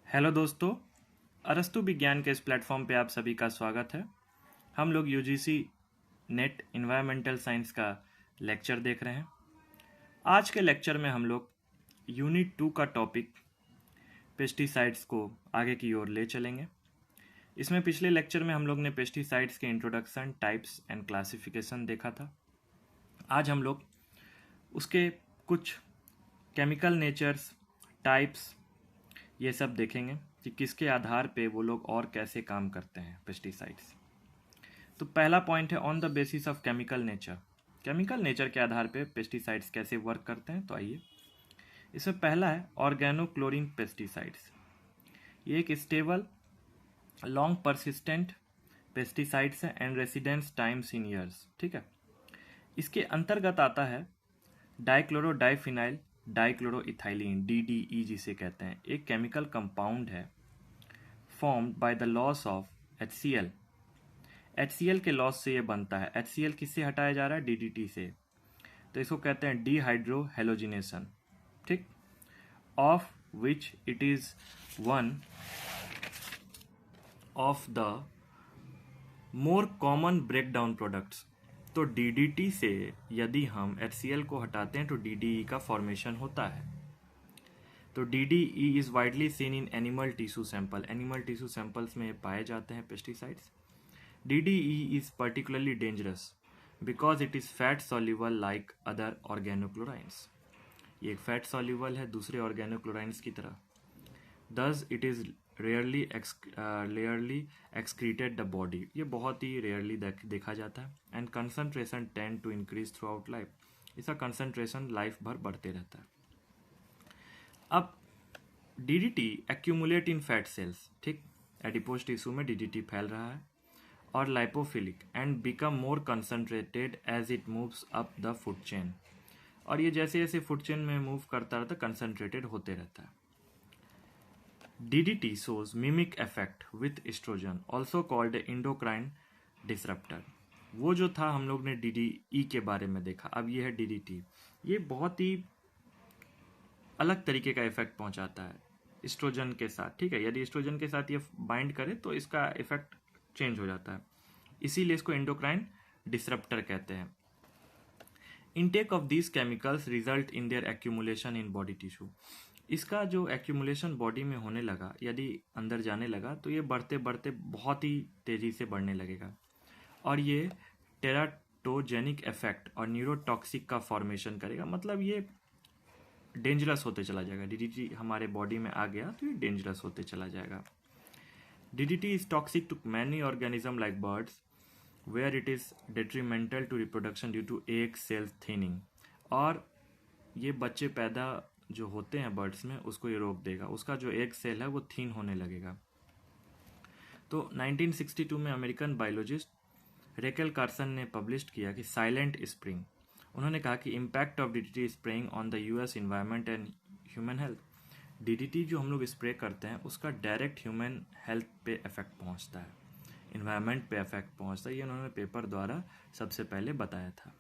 Hello दोस्तों, अरस्तु विज्ञान के इस प्लेटफॉर्म पे आप सभी का स्वागत है। हम लोग यूजीसी नेट इन्वायरमेंटल साइंस का लेक्चर देख रहे हैं। आज के लेक्चर में हम लोग यूनिट 2 का टॉपिक पेस्टिसाइड्स को आगे की ओर ले चलेंगे। इसमें पिछले लेक्चर में हम लोग ने पेस्टिसाइड्स के इंट्रोडक्शन, टाइप्स एंड क्लासिफिकेशन देखा था। आज हम लोग उसके कुछ केमिकल नेचर्स, टाइप्स, ये सब देखेंगे कि किसके आधार पे वो लोग और कैसे काम करते हैं पेस्टिसाइड्स। तो पहला पॉइंट है on the basis of chemical nature. Chemical nature के आधार पे पेस्टिसाइड्स कैसे वर्क करते हैं। तो आइए, इसमें पहला है ऑर्गेनोक्लोरीन पेस्टिसाइड्स। ये एक स्टेबल लॉन्ग परसिस्टेंट पेस्टिसाइड्स है and residence times in years. ठीक है, इसके अंतर्गत आता है डाइक्लोरो डाइफिनाइल डाइक्लोरोइथाइलिन, DDE जिसे कहते हैं। एक केमिकल कंपाउंड है formed by the loss of HCl। HCl के लॉस से ये बनता है। HCl किससे हटाया जा रहा है? DDT से। तो इसको कहते हैं डिहाइड्रो हेलोजिनेशन। ठीक, of which it is one of the more common breakdown products. तो DDT से यदि हम HCl को हटाते हैं तो DDE का फॉर्मेशन होता है। तो DDE is widely seen in animal tissue sample. Animal tissue samples में पाए जाते हैं pesticides. DDE is particularly dangerous because it is fat soluble like other organochlorines। ये एक फैट soluble है दूसरे organochlorines की तरह। Thus it is rarely excreted the body। ये बहुत ही rarely देखा जाता है। And concentration tend to increase throughout life। इसका concentration लाइफ भर बढ़ते रहता है। अब DDT accumulate in fat cells। ठीक, एडिपोज टिश्यू में DDT फैल रहा है और lipophilic and become more concentrated as it moves up the food chain. और ये जैसे जैसे फूड चेन में मूव करता रहता है कंसनट्रेटेड होते रहता है। DDT shows mimic effect with estrogen, also called endocrine disruptor। वो जो था हम लोग ने DDE के बारे में देखा, अब ये है DDT। ये बहुत ही अलग तरीके का इफेक्ट पहुंचाता है एस्ट्रोजन के साथ। ठीक है, यदि एस्ट्रोजन के साथ ये बाइंड करे तो इसका इफेक्ट चेंज हो जाता है, इसीलिए इसको एंडोक्राइन डिसरप्टर कहते हैं। Intake of these chemicals result in their accumulation in body tissue. इसका जो एक्यूमुलेशन बॉडी में होने लगा, यदि अंदर जाने लगा तो ये बढ़ते बढ़ते बहुत ही तेजी से बढ़ने लगेगा और ये टेराटोजेनिक इफेक्ट और न्यूरोटॉक्सिक का फॉर्मेशन करेगा। मतलब ये डेंजरस होते चला जाएगा। DDT हमारे बॉडी में आ गया तो ये डेंजरस होते चला जाएगा। DDT is toxic to many organisms like birds, where it is detrimental to reproduction due to egg cell thinning। और ये बच्चे पैदा जो होते हैं बर्ड्स में उसको ये रोक देगा, उसका जो एग सेल है वो थीन होने लगेगा। तो 1962 में अमेरिकन बायोलॉजिस्ट रेकेल कार्सन ने पब्लिश किया कि साइलेंट स्प्रिंग। उन्होंने कहा कि impact of DDT spraying on the US environment and human health. DDT जो हम लोग स्प्रे करते हैं उसका डायरेक्ट ह्यूमन हेल्थ पे इफेक्ट पहुंचता है, इन्वायरमेंट पे इफेक्ट पहुंचता है। ये उन्होंने पेपर द्वारा सबसे पहले बताया था।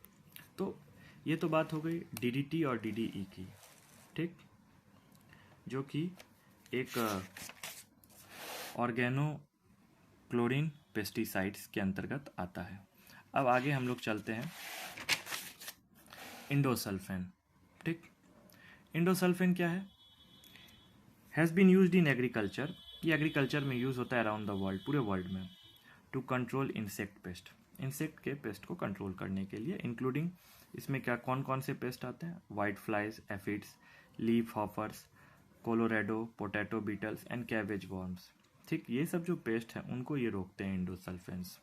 तो ये तो बात हो गई DDT और DDE की। ठीक, जो कि एक ऑर्गेनोक्लोरीन पेस्टिसाइड्स के अंतर्गत आता है। अब आगे हम लोग चलते हैं इंडोसल्फेन। ठीक, इंडोसल्फेन क्या है? Has been used in agriculture. ये एग्रीकल्चर में यूज़ होता है अराउंड द वर्ल्ड, पूरे वर्ल्ड में। To control insect pest, insect के पेस्ट को कंट्रोल करने के लिए। इंक्लूडिंग इसमें क्या कौन कौन से पेस्ट आते हैं? White flies, aphids, leaf hoppers, Colorado, potato beetles and cabbage worms. ठीक, ये सब जो पेस्ट हैं उनको ये रोकते हैं endosulfans.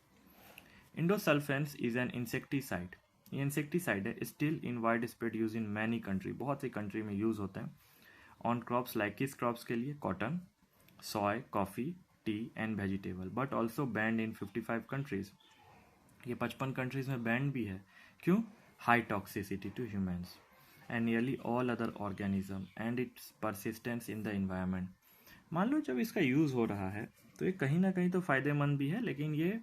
Endosulfans is an insecticide. ये इंसेक्टिसाइड है, still in widespread use in many country. बहुत सी कंट्री में यूज होते हैं ऑन क्रॉप्स लाइक किस क्रॉप्स के लिए? Cotton, soy, coffee, tea and vegetable, but also banned in 55 countries. ये 55 कंट्रीज में बैंड भी है। क्यों? High toxicity to humans and nearly all other organism and its persistence in the environment. मान लो जब इसका यूज़ हो रहा है तो ये कहीं ना कहीं तो फ़ायदेमंद भी है, लेकिन ये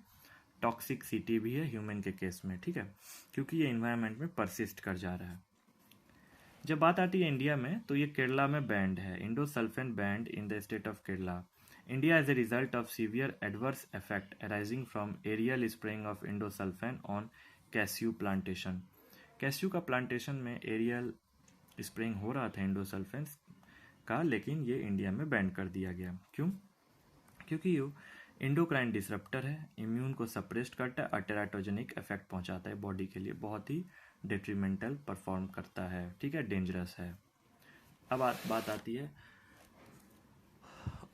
टॉक्सिसिटी भी है ह्यूमन के केस में। ठीक है, क्योंकि ये इन्वायरमेंट में परसिस्ट कर जा रहा है। जब बात आती है इंडिया में, तो ये केरला में बैंड है, endosulfan banned in the state of Kerala. India as a result of severe adverse effect arising from aerial spraying of endosulfan on cashew plantation. Cashew का प्लांटेशन में एरियल स्प्रेइंग हो रहा था इंडोसल्फान का, लेकिन ये इंडिया में बैन कर दिया गया। क्यों? क्योंकि ये इंडोक्राइन डिसरप्टर है, इम्यून को सप्रेस्ड करता है और टेराटोजेनिक इफेक्ट पहुंचाता है बॉडी के लिए, बहुत ही डेट्रीमेंटल परफॉर्म करता है, ठीक है, डेंजरस है। अब बात आती है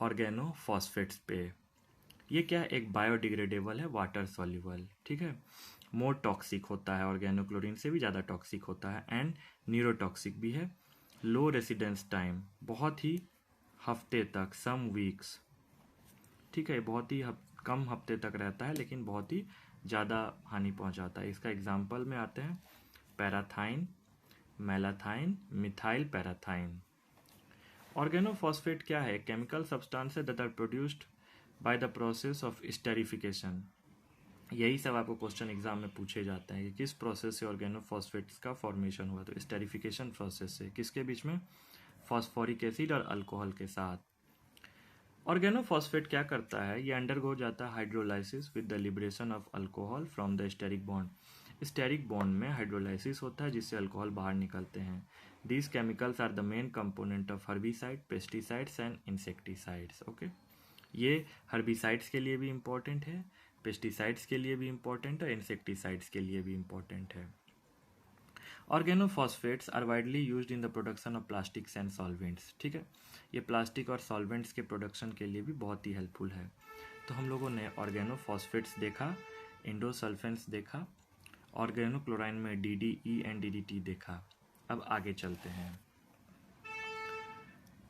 ऑर्गेनोफॉस्फेट्स पे। ये क्या है? एक बायोडिग्रेडेबल है, वाटर सॉल्युबल, ठीक है, मोर टॉक्सिक होता है, ऑर्गेनोक्लोरीन से भी ज़्यादा टॉक्सिक होता है, एंड न्यूरोटॉक्सिक भी है। लो रेसिडेंस टाइम, बहुत ही हफ्ते तक, सम वीक्स, ठीक है, बहुत ही कम हफ्ते तक रहता है, लेकिन बहुत ही ज़्यादा हानि पहुंचाता है। इसका एग्जाम्पल में आते हैं पैराथाइन, मेलाथाइन, मिथाइल पैराथाइन। ऑर्गेनोफॉस्फेट क्या है? Chemical substances that are produced by the process of esterification. यही सब आपको क्वेश्चन एग्जाम में पूछे जाते हैं कि किस प्रोसेस से ऑर्गेनोफॉस्फेट्स का फॉर्मेशन हुआ। तो स्टेरिफिकेशन प्रोसेस से, किसके बीच में? फॉस्फोरिक एसिड और अल्कोहल के साथ। ऑर्गेनोफॉस्फेट क्या करता है? ये अंडरगो जाता है hydrolysis with the liberation of alcohol from the steric bond. Steric bond में हाइड्रोलाइसिस होता है जिससे अल्कोहल बाहर निकलते हैं। These chemicals are the main component of herbicide, pesticides and insecticides. Okay, ये हर्बिसाइड्स के लिए भी इम्पोर्टेंट है, पेस्टिसाइड्स के लिए भी इम्पोर्टेंट है, इंसेक्टिसाइड्स के लिए भी इम्पोर्टेंट है। Organophosphates are widely used in the production of plastics and solvents, ठीक है, ये प्लास्टिक और सॉल्वेंट्स के प्रोडक्शन के लिए भी बहुत ही हेल्पफुल है। तो हम लोगों ने ऑर्गेनोफॉस्फेट्स देखा, इंडोसल्फेंट्स देखा, ऑर्गेनोक्लोराइन में DDE एंड DDT देखा। अब आगे चलते हैं।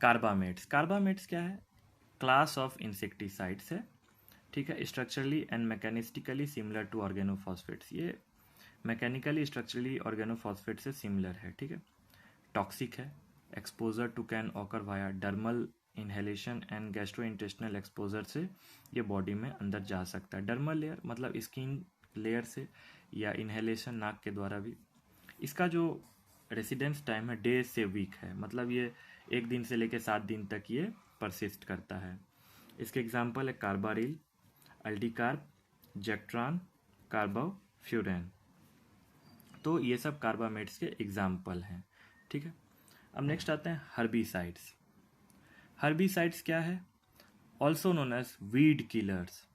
कार्बामेट्स। कार्बामेट्स क्या है? क्लास ऑफ इंसेक्टिसाइड्स है, ठीक है, structurally and mechanistically similar to organophosphates. ये मैकेनिकली स्ट्रक्चरली ऑर्गेनोफॉस्फेट से सिमिलर है, ठीक है, टॉक्सिक है, exposure to can occur via dermal inhalation and gastrointestinal exposure से ये बॉडी में अंदर जा सकता है। डर्मल लेयर मतलब स्किन लेयर से, या इनहेलेशन नाक के द्वारा भी। इसका जो रेसिडेंस टाइम है डे से वीक है, मतलब ये 1 दिन से लेकर 7 दिन तक ये परसिस्ट करता है। इसके एग्जाम्पल है कार्बारिल, अल्डिकार्ब, जेक्ट्रान, कार्बोफ्यूरेन। तो ये सब कार्बामेट्स के एग्जाम्पल हैं, ठीक है। अब नेक्स्ट आते हैं हर्बिसाइड्स। हर्बिसाइड्स क्या है? Also known as weed killers,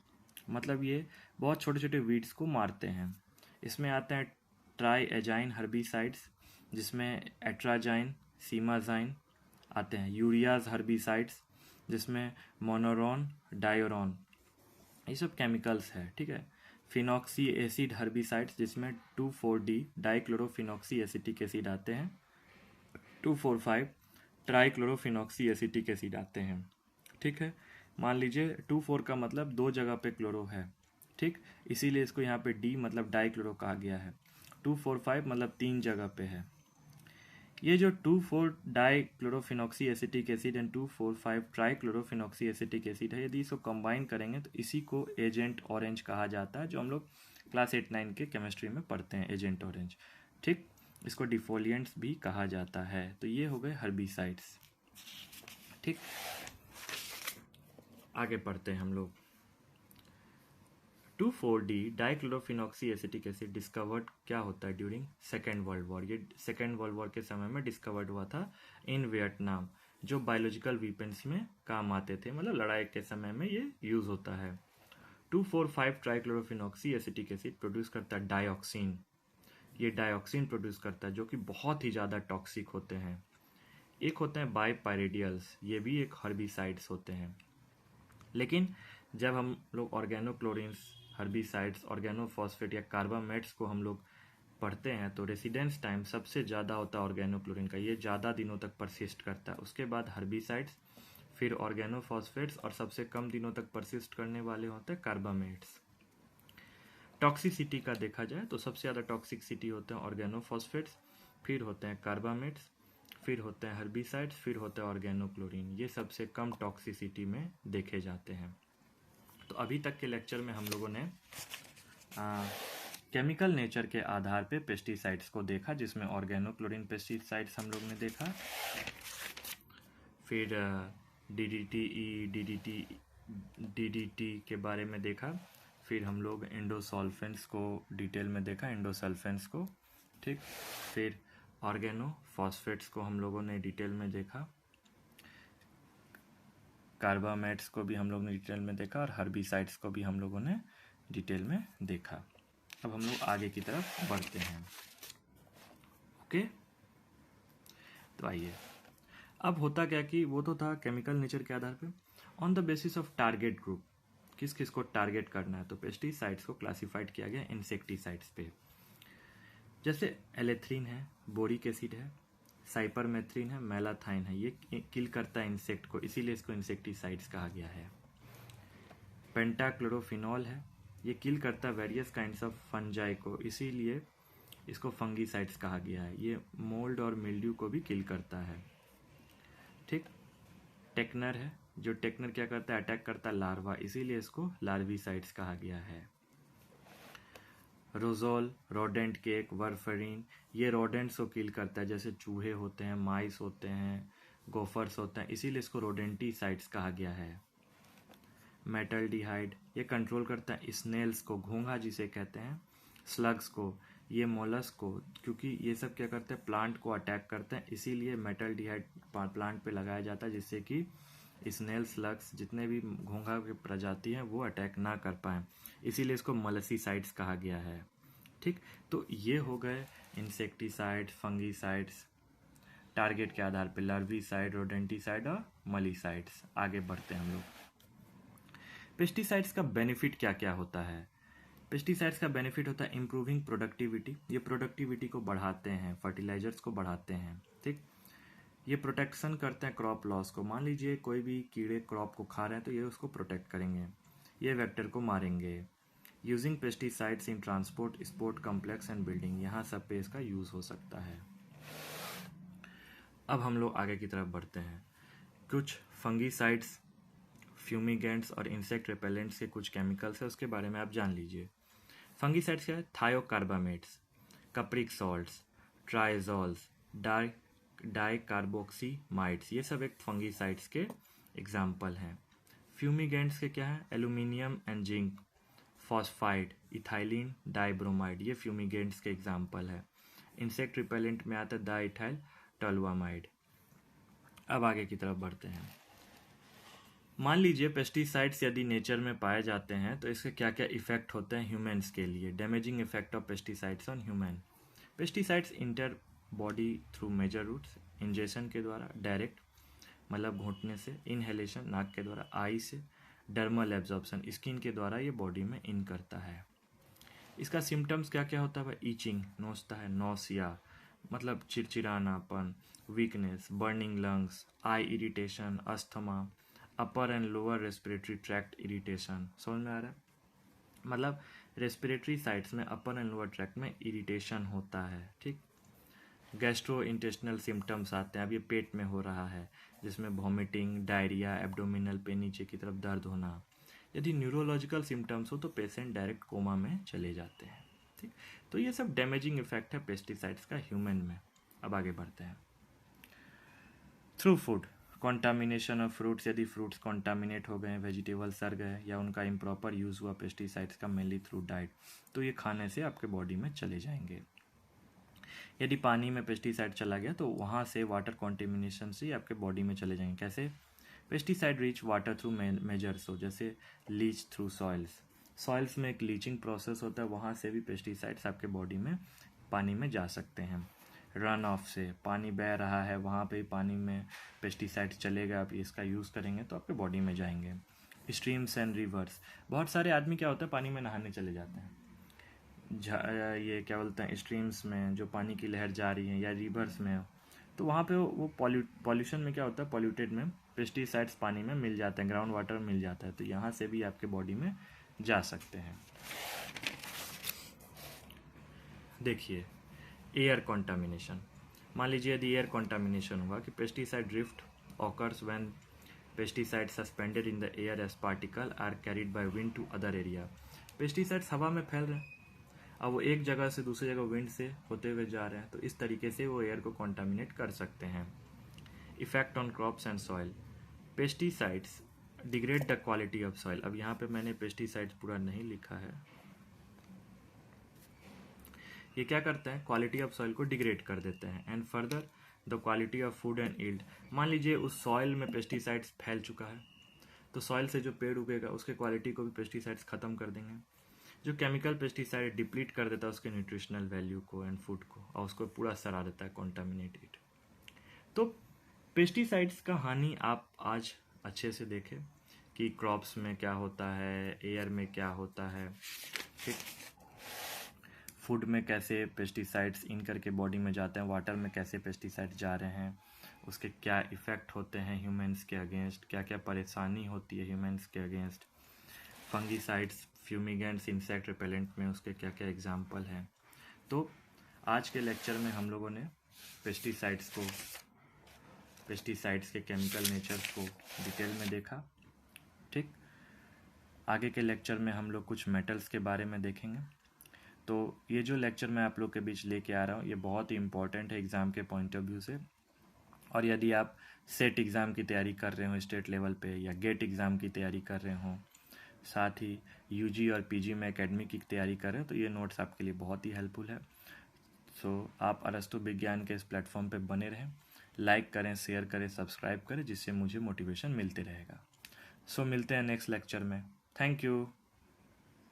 मतलब ये बहुत छोटे छोटे वीड्स को मारते हैं। इसमें आते हैं ट्राई एजाइन हर्बिसाइड्स, जिसमें एट्राजाइन, सीमाजाइन आते हैं। यूरियाज हर्बिसाइड्स, जिसमें मोनोरॉन, डायोरॉन, ये सब केमिकल्स है, ठीक है। फिनॉक्सी एसिड हर्बिसाइड्स, जिसमें 2,4-D डाइक्लोरोफिनॉक्सी एसिटिक एसिड आते हैं, 2,4,5 ट्राइक्लोरोफिनॉक्सी एसिटिक एसिड आते हैं, ठीक है। मान लीजिए 2,4 का मतलब 2 जगह पे क्लोरो है, ठीक, इसीलिए इसको यहाँ पे D मतलब डाइक्लोरो कहा गया है। 2,4,5 मतलब 3 जगह पे है। ये जो 2,4 dichlorophenoxy acetic acid and 2,4,5 trichlorophenoxy acetic acid है, यदि इसको कंबाइन करेंगे तो इसी को एजेंट ऑरेंज कहा जाता है, जो हम लोग क्लास 8-9 के केमिस्ट्री में पढ़ते हैं, एजेंट ऑरेंज, ठीक। इसको डिफोलिएंट्स भी कहा जाता है। तो ये हो गए हर्बिसाइड्स, ठीक। आगे पढ़ते हैं हम लोग। 2,4-D dichlorophenoxy acetic acid discovered क्या होता है ड्यूरिंग सेकेंड वर्ल्ड वॉर। ये सेकेंड वर्ल्ड वॉर के समय में डिस्कवर्ड हुआ था इन वियतनाम, जो बायोलॉजिकल वीपन्स में काम आते थे, मतलब लड़ाई के समय में ये यूज होता है। 2,4,5 ट्राइक्लोरोफिनॉक्सी एसिटिक एसिड प्रोड्यूस करता है डायोक्सिन, ये डायोक्सिन प्रोड्यूस करता है, जो कि बहुत ही ज़्यादा टॉक्सिक होते हैं। एक होते हैं बाइपायरिडियल्स, ये भी एक हर्बिसाइड्स होते हैं। लेकिन जब हम लोग ऑर्गेनोक्लोरिन्स, हर्बिसाइड्स, ऑर्गेनोफॉस्फेट या कार्बामेट्स को हम लोग पढ़ते हैं, तो रेसिडेंस टाइम सबसे ज़्यादा होता है ऑर्गेनोक्लोरिन का, ये ज़्यादा दिनों तक परसिस्ट करता है। उसके बाद हर्बिसाइड्स, फिर ऑर्गेनोफॉस्फेट्स, और सबसे कम दिनों तक परसिस्ट करने वाले होते हैं कार्बामेट्स। टॉक्सिसिटी का देखा जाए तो सबसे ज़्यादा टॉक्सिसिटी होते हैं ऑर्गेनोफॉस्फेट्स, फिर होते हैं कार्बामेट्स, फिर होते हैं हर्बिसाइड्स, फिर होते हैं ऑर्गेनोक्लोरीन। ये सबसे कम टॉक्सिसिटी में देखे जाते हैं। तो अभी तक के लेक्चर में हम लोगों ने केमिकल नेचर के आधार पे पेस्टिसाइड्स को देखा, जिसमें ऑर्गेनोक्लोरीन पेस्टिसाइड्स हम लोग ने देखा, फिर डीडीटी के बारे में देखा, फिर हम लोग एंडोसल्फेंट्स को डिटेल में देखा, एंडोसल्फेंट्स को, ठीक। फिर ऑर्गेनो फॉस्फेट्स को हम लोगों ने डिटेल में देखा, कार्बामेट्स को भी हम लोग ने डिटेल में देखा, और हर्बिसाइड्स को भी हम लोगों ने डिटेल में देखा। अब हम लोग आगे की तरफ बढ़ते हैं। ओके, तो आइए, अब होता क्या कि वो तो था केमिकल नेचर के आधार पे। On the basis of target group, किस किस को टारगेट करना है, तो पेस्टिसाइड्स को क्लासिफाइड किया गया इंसेक्टिसाइड्स पे। जैसे एलेथ्रीन है, बोरिक एसिड है, साइपरमेथ्रिन है, मेलाथाइन है, ये किल करता है इंसेक्ट को, इसीलिए इसको इंसेक्टिसाइड्स कहा गया है। पेंटाक्लोरोफिनॉल है, ये किल करता है वेरियस काइंड्स ऑफ फंजाई को, इसीलिए इसको फंगीसाइड्स कहा गया है। ये मोल्ड और मिल्ड्यू को भी किल करता है, ठीक। टेक्नर है, जो टेक्नर क्या करता है, अटैक करता है लार्वा, इसीलिए इसको लार्विसाइड्स कहा गया है। रोजोल, रोडेंट केक, वर्फरीन, ये रोडेंट्स को किल करता है, जैसे चूहे होते हैं, माइस होते हैं, गोफर्स होते हैं, इसीलिए इसको रोडेंटिसाइड्स कहा गया है। मेटल्डिहाइड, ये कंट्रोल करता है स्नेल्स को, घोंघा जिसे कहते हैं, स्लग्स को, ये मोलस्क को, क्योंकि ये सब क्या करते हैं, प्लांट को अटैक करते हैं, इसीलिए मेटल्डिहाइड प्लांट पे लगाया जाता है, जिससे कि स्नेल, स्लग्स, जितने भी घोंघा की प्रजाति हैं वो अटैक ना कर पाए, इसीलिए इसको मलसीसाइड्स कहा गया है, ठीक। तो ये हो गए इंसेक्टिसाइड्स, फंगीसाइड्स, टारगेट के आधार पे लार्विसाइड, रोडेंटिसाइड और मलीसाइड्स। आगे बढ़ते हैं हम लोग। पेस्टिसाइड्स का बेनिफिट क्या क्या होता है? पेस्टिसाइड्स का बेनिफिट होता है इम्प्रूविंग प्रोडक्टिविटी, ये प्रोडक्टिविटी को बढ़ाते हैं, फर्टिलाइजर्स को बढ़ाते हैं, ठीक। ये प्रोटेक्शन करते हैं क्रॉप लॉस को, मान लीजिए कोई भी कीड़े क्रॉप को खा रहे हैं तो ये उसको प्रोटेक्ट करेंगे, ये वेक्टर को मारेंगे। Using pesticides in transport, sport complex and building, यहाँ सब पे इसका यूज़ हो सकता है। अब हम लोग आगे की तरफ बढ़ते हैं। कुछ फंगीसाइड्स, फ्यूमिगेंट्स और इंसेक्ट रिपेलेंट्स के कुछ केमिकल्स है, उसके बारे में आप जान लीजिए। फंगीसाइड्स क्या है? थायोकार्बामेट्स, कप्रिक सॉल्ट्स, ट्राइजोल्स, डाइकार्बोक्सीमाइड्स, ये सब एक फंगीसाइड्स के एग्जाम्पल हैं। फ्यूमिगेंट्स के क्या है? Aluminium and zinc, phosphide, ethylene dibromide, ये फ्यूमिगेंट्स के एग्जाम्पल है। इंसेक्ट रिपेलेंट में आता है डाइथाइल टोलुआमाइड। अब आगे की तरफ बढ़ते हैं। मान लीजिए पेस्टिसाइड्स यदि नेचर में पाए जाते हैं तो इसके क्या क्या इफेक्ट होते हैं ह्यूमन्स के लिए। Damaging effect of pesticides on human. Pesticides enter body through major routes, injection के द्वारा, डायरेक्ट मतलब घोंटने से, इनहेलेशन नाक के द्वारा, आई से, डर्मल एब्जॉर्प्शन स्किन के द्वारा ये बॉडी में इन करता है। इसका सिम्टम्स क्या क्या होता है? ईचिंग, नोचता है, नौसिया मतलब चिड़चिड़ानापन, weakness, burning lungs, eye irritation, asthma, upper and lower respiratory tract irritation. समझ में आ रहा है? मतलब रेस्पिरेटरी साइट्स में अपर एंड लोअर ट्रैक्ट में इरिटेशन होता है, ठीक। गैस्ट्रो इंटेस्टिनल सिम्टम्स आते हैं, अब ये पेट में हो रहा है, जिसमें वॉमिटिंग, डायरिया, एब्डोमिनल पे नीचे की तरफ दर्द होना। यदि न्यूरोलॉजिकल सिम्टम्स हो तो पेशेंट डायरेक्ट कोमा में चले जाते हैं, ठीक। तो ये सब डैमेजिंग इफेक्ट है पेस्टिसाइड्स का ह्यूमन में। अब आगे बढ़ते हैं। Through food, contamination of fruits, यदि फ्रूट्स कॉन्टामिनेट हो गए, वेजिटेबल सड़ गए या उनका इम्प्रॉपर यूज़ हुआ पेस्टिसाइड्स का, मेनली थ्रू डाइट, तो ये खाने से आपके बॉडी में चले जाएंगे। यदि पानी में पेस्टिसाइड चला गया तो वहाँ से वाटर कॉन्टेमिनेशन से आपके बॉडी में चले जाएंगे। कैसे? Pesticide reach water through measures हो, जैसे लीच थ्रू सॉइल्स, सॉइल्स में एक लीचिंग प्रोसेस होता है, वहाँ से भी पेस्टिसाइड्स आपके बॉडी में पानी में जा सकते हैं। रन ऑफ से, पानी बह रहा है वहाँ पे पानी में पेस्टिसाइड चलेगा, आप इसका यूज़ करेंगे तो आपके बॉडी में जाएंगे। स्ट्रीम्स एंड रिवर्स, बहुत सारे आदमी क्या होता है पानी में नहाने चले जाते हैं, ये क्या बोलते हैं, स्ट्रीम्स में जो पानी की लहर जा रही है या रिवर्स में, तो वहाँ पे वो पॉल्यूशन में क्या होता है, पॉल्यूटेड में पेस्टिसाइड्स पानी में मिल जाते हैं, ग्राउंड वाटर में मिल जाता है, तो यहाँ से भी आपके बॉडी में जा सकते हैं। देखिए एयर कॉन्टामिनेशन, मान लीजिए यदि एयर कॉन्टामिनेशन हुआ कि pesticide drift occurs when pesticide suspended in the air as particle are carried by wind to other area. Pesticides हवा में फैल रहे हैं, अब वो एक जगह से दूसरी जगह विंड से होते हुए जा रहे हैं, तो इस तरीके से वो एयर को कॉन्टामिनेट कर सकते हैं। Effect on crops and soil, pesticides degrade the quality of soil. अब यहाँ पे मैंने पेस्टिसाइड्स पूरा नहीं लिखा है। ये क्या करते हैं, क्वालिटी ऑफ सॉइल को डिग्रेड कर देते हैं। And further the quality of food and yield. मान लीजिए उस सॉइल में पेस्टिसाइड्स फैल चुका है, तो सॉइल से जो पेड़ उगेगा उसके क्वालिटी को भी पेस्टिसाइड्स खत्म कर देंगे। जो केमिकल पेस्टिसाइड डिप्लीट कर देता है उसके न्यूट्रिशनल वैल्यू को एंड फूड को, और उसको पूरा सरा देता है, कॉन्टामिनेटेड। तो पेस्टिसाइड्स का हानि आप आज अच्छे से देखें कि क्रॉप्स में क्या होता है, एयर में क्या होता है, ठीक, फूड में कैसे पेस्टिसाइड्स इन करके बॉडी में जाते हैं, वाटर में कैसे पेस्टिसाइड जा रहे हैं, उसके क्या इफ़ेक्ट होते हैं ह्यूमंस के अगेंस्ट, क्या क्या परेशानी होती है ह्यूमंस के against, fungicides, fumigants, insect repellent में उसके क्या क्या एग्जाम्पल हैं। तो आज के लेक्चर में हम लोगों ने पेस्टिसाइड्स के केमिकल नेचर्स को डिटेल में देखा, ठीक। आगे के लेक्चर में हम लोग कुछ मेटल्स के बारे में देखेंगे। तो ये जो लेक्चर मैं आप लोग के बीच लेके आ रहा हूँ ये बहुत ही इम्पॉर्टेंट है एग्ज़ाम के पॉइंट ऑफ व्यू से। और यदि आप सेट एग्ज़ाम की तैयारी कर रहे हो स्टेट लेवल पे, या गेट एग्ज़ाम की तैयारी कर रहे हो, साथ ही यूजी और पीजी में एकेडमिक की तैयारी कर रहे हो, तो ये नोट्स आपके लिए बहुत ही हेल्पफुल है। सो आप अरस्तु विज्ञान के इस प्लेटफॉर्म पे बने रहें, लाइक करें, शेयर करें, सब्सक्राइब करें, जिससे मुझे मोटिवेशन मिलते रहेगा। सो मिलते हैं नेक्स्ट लेक्चर में। Thank you.